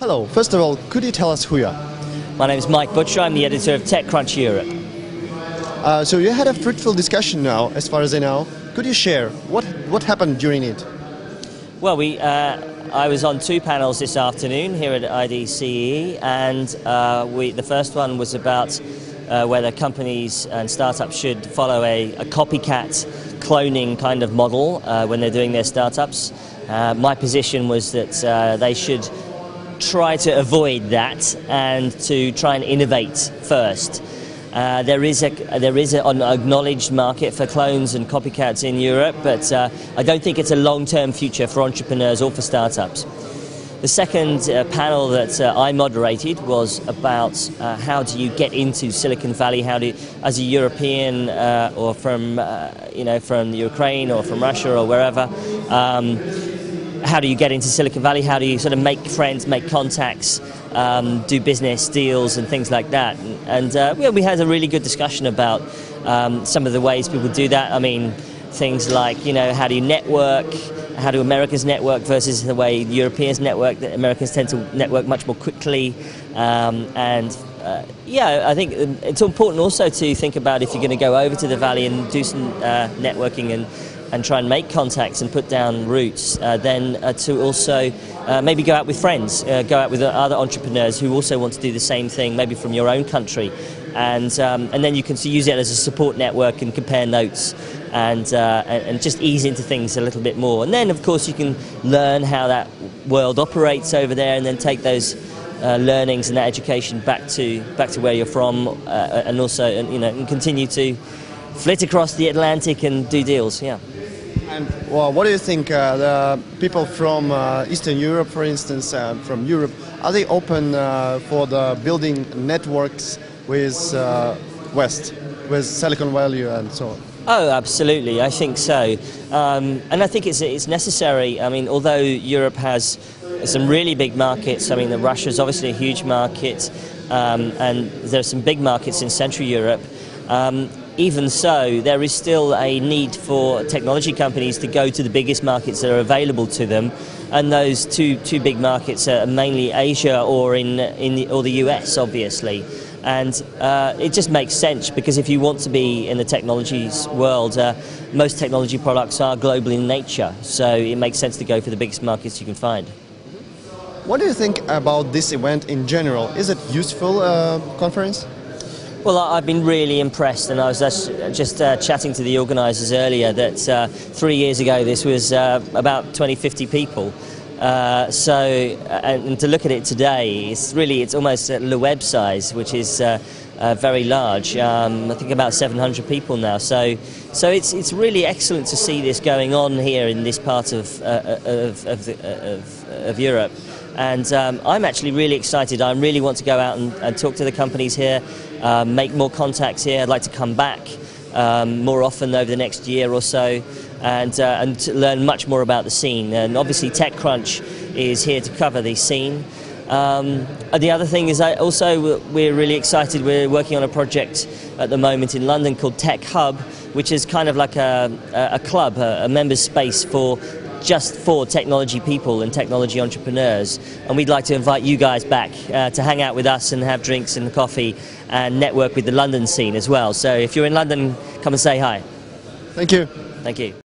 Hello, first of all, could you tell us who you are? My name is Mike Butcher, I'm the editor of TechCrunch Europe. So you had a fruitful discussion now, as far as I know. Could you share what happened during it? Well, I was on two panels this afternoon here at IDCEE, and the first one was about whether companies and startups should follow a copycat cloning kind of model when they're doing their startups. My position was that they should try to avoid that and to try and innovate first. There is an acknowledged market for clones and copycats in Europe, but I don't think it's a long-term future for entrepreneurs or for startups. The second panel that I moderated was about how do you get into Silicon Valley, as a European or from Ukraine or from Russia or wherever, how do you get into Silicon Valley? How do you sort of make friends, make contacts, do business deals and things like that? And we had a really good discussion about some of the ways people do that. I mean, things like, how do you network? How do Americans network versus the way Europeans network? That Americans tend to network much more quickly. I think it's important also to think about if you're going to go over to the Valley and do some networking and try and make contacts and put down roots, then to also maybe go out with friends, go out with other entrepreneurs who also want to do the same thing, maybe from your own country, and then you can use it as a support network and compare notes and just ease into things a little bit more. And then, of course, you can learn how that world operates over there, and then take those learnings and that education back to where you're from, and also and continue to flit across the Atlantic and do deals. Yeah. And what do you think? The people from Eastern Europe, for instance, from Europe, are they open for the building networks with West, with Silicon Valley and so on? Oh, absolutely. I think so, and I think it's necessary. I mean, although Europe has some really big markets, I mean, Russia's obviously a huge market, and there are some big markets in Central Europe. Even so, there is still a need for technology companies to go to the biggest markets that are available to them, and those two big markets are mainly Asia or the US, obviously. And it just makes sense, because if you want to be in the technologies world, most technology products are global in nature, so it makes sense to go for the biggest markets you can find. What do you think about this event in general? Is it useful conference? Well, I've been really impressed, and I was just chatting to the organisers earlier that 3 years ago this was about 50 people. And to look at it today, it's almost Le Web size, which is very large. I think about 700 people now. So it's really excellent to see this going on here in this part of Europe. And I'm actually really excited. I really want to go out and talk to the companies here, make more contacts here. I'd like to come back more often over the next year or so, and to learn much more about the scene. And obviously TechCrunch is here to cover the scene. The other thing is we're really excited. We're working on a project at the moment in London called Tech Hub, which is kind of like a club, a members space just for technology people and technology entrepreneurs, and we'd like to invite you guys back to hang out with us and have drinks and coffee and network with the London scene as well. So if you're in London, come and say hi. Thank you. Thank you.